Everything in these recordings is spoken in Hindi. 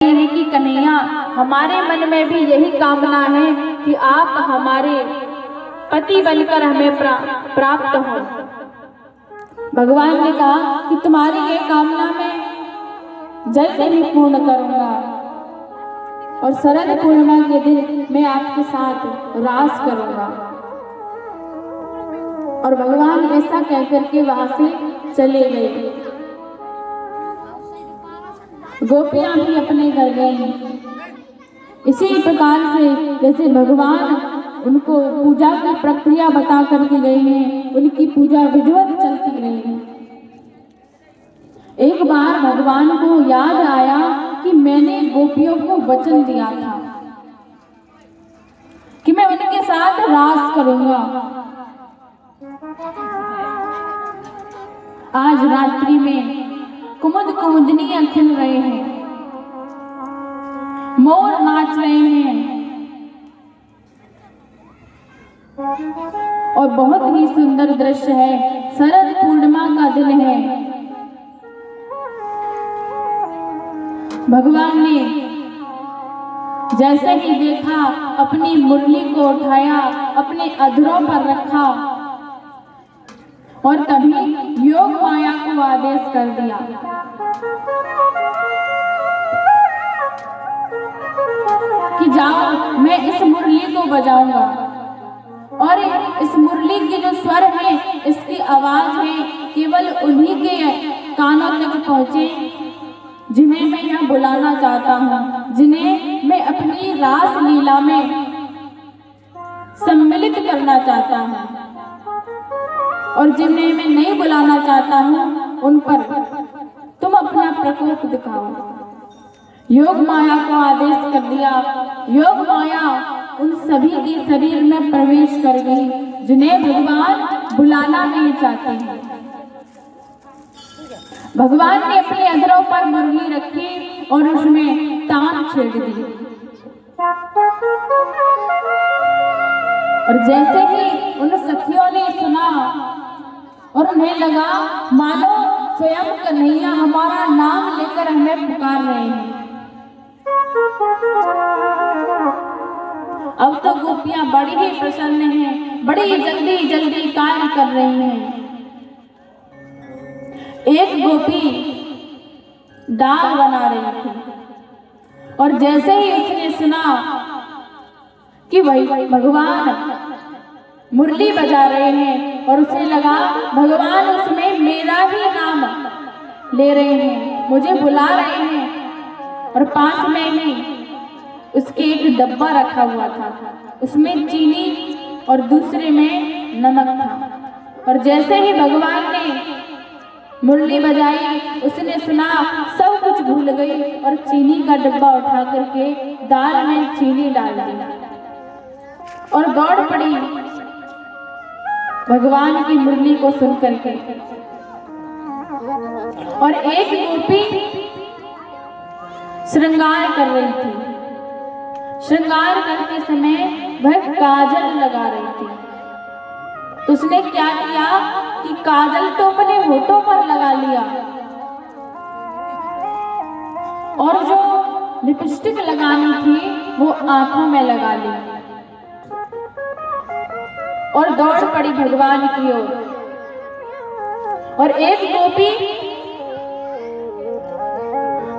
है कि कन्हैया, हमारे मन में भी यही कामना है कि आप हमारे पति बनकर हमें प्राप्त हो। भगवान ने कहा कि तुम्हारी ये कामना मैं जल्द ही पूर्ण करूंगा और शरद पूर्णिमा के दिन मैं आपके साथ रास करूंगा। और भगवान ऐसा कहकर के वहां से चले गए। गोपियां भी अपने घर गई। इसी प्रकार से जैसे भगवान उनको पूजा की प्रक्रिया बता करके गए हैं, उनकी पूजा विधिवत चलती रही है। एक बार भगवान को याद आया कि मैंने गोपियों को वचन दिया था कि मैं उनके साथ रास करूंगा। आज रात्रि में कुमुद कुमुदनियां खिल रहे हैं, मोर नाच रहे हैं और बहुत ही सुंदर दृश्य है। शरद पूर्णिमा का दिन है। भगवान ने जैसे ही देखा, अपनी मुरली को उठाया, अपने अधरों पर रखा और तभी योग माया को आदेश कर दिया कि जाओ, मैं इस मुरली को बजाऊंगा और इस मुरली के जो स्वर है, इसकी आवाज है, केवल उन्हीं के कानों तक पहुंचे जिन्हें मैं यहाँ बुलाना चाहता हूँ, जिन्हें मैं अपनी रास लीला में सम्मिलित करना चाहता हूँ। और जिन्हें मैं नहीं बुलाना चाहता हूँ, उन पर तुम अपना प्रकोप दिखाओ। योग माया को आदेश कर दिया। योग माया उन सभी के शरीर में प्रवेश कर गई जिन्हें भगवान बुलाना नहीं चाहते हैं। भगवान ने अपने अधरों पर मुरली रखी और उसमें तान छेड़ दी। और जैसे ही उन सखियों ने सुना और उन्हें लगा मानो स्वयं कन्हैया हमारा नाम लेकर हमें पुकार रहे हैं। अब तो गोपियां बड़ी ही प्रसन्न हैं, बड़ी जल्दी जल्दी कार्य कर रही हैं। एक गोपी दाल बना रही थी और जैसे ही उसने सुना कि वही भगवान मुरली बजा रहे हैं और उसे लगा भगवान उसमें मेरा ही नाम ले रहे हैं, मुझे बुला रहे हैं। और पास में ही उसके एक डब्बा रखा हुआ था, उसमें चीनी और दूसरे में नमक था। और जैसे ही भगवान ने मुरली बजाई, उसने सुना, सब कुछ भूल गई और चीनी का डब्बा उठा करके दाल में चीनी डाल दी और दौड़ पड़ी भगवान की मुरली को सुन करके। और एक गोपी श्रृंगार कर रही थी। श्रृंगार करते समय वह काजल लगा रही थी। तो उसने क्या किया कि काजल तो अपने होठों पर लगा लिया और जो लिपस्टिक लगानी थी वो आंखों में लगा ली और दौड़ पड़ी भगवान की ओर। और एक गोपी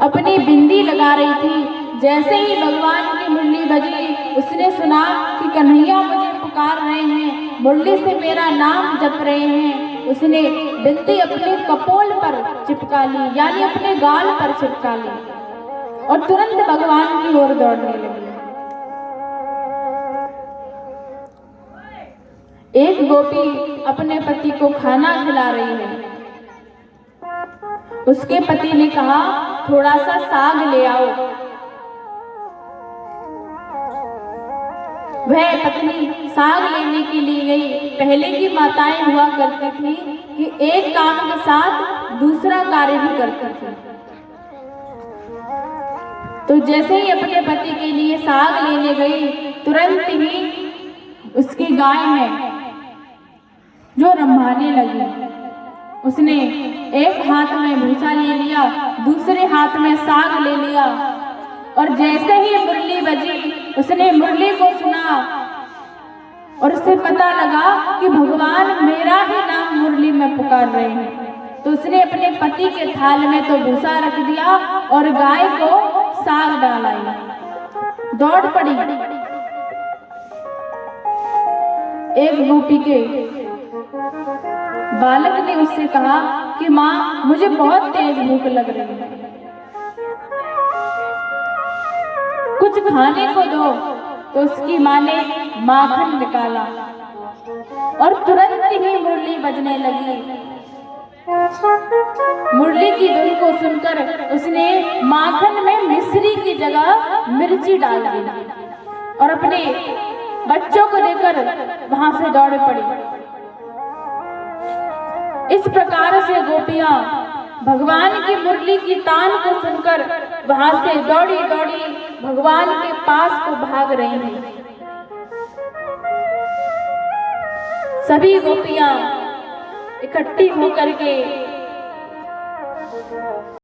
अपनी बिंदी लगा रही थी। जैसे ही भगवान की मुरली बजी, उसने सुना कि कन्हैया मुझे पुकार रहे हैं, मुरली से मेरा नाम जप रहे हैं। उसने बिंदी अपने कपोल पर चिपका ली, यानी अपने गाल पर चिपका ली और तुरंत भगवान की ओर दौड़ने लगी। एक गोपी अपने पति को खाना खिला रही है। उसके पति ने कहा थोड़ा सा साग ले आओ। वह पत्नी साग लेने के लिए गई। पहले की माताएं हुआ करती थी कि एक काम के साथ दूसरा कार्य भी करती थी। तो जैसे ही अपने पति के लिए साग लेने गई, तुरंत ही उसकी गाय है जो रंभाने लगी। उसने एक हाथ में भूसा ले लिया, दूसरे हाथ में साग ले लिया और जैसे ही मुरली बजी, उसने मुरली को सुना और उसे पता लगा कि भगवान मेरा ही नाम मुरली में पुकार रहे हैं। तो उसने अपने पति के थाल में तो भूसा रख दिया और गाय को साग डालाई, दौड़ पड़ी। एक गोपी के बालक ने उससे कहा कि माँ, मुझे बहुत तेज भूख लग रही है, कुछ खाने को दो। तो उसकी माँ ने माखन निकाला और तुरंत ही मुरली बजने लगी। मुरली की धुन को सुनकर उसने माखन में मिश्री की जगह मिर्ची डाल दी और अपने बच्चों को लेकर वहां से दौड़ पड़ी। इस प्रकार से गोपियां भगवान की मुरली की तान को सुनकर वहां से दौड़ी दौड़ी भगवान के पास को भाग रही हैं। सभी गोपियां इकट्ठी होकर के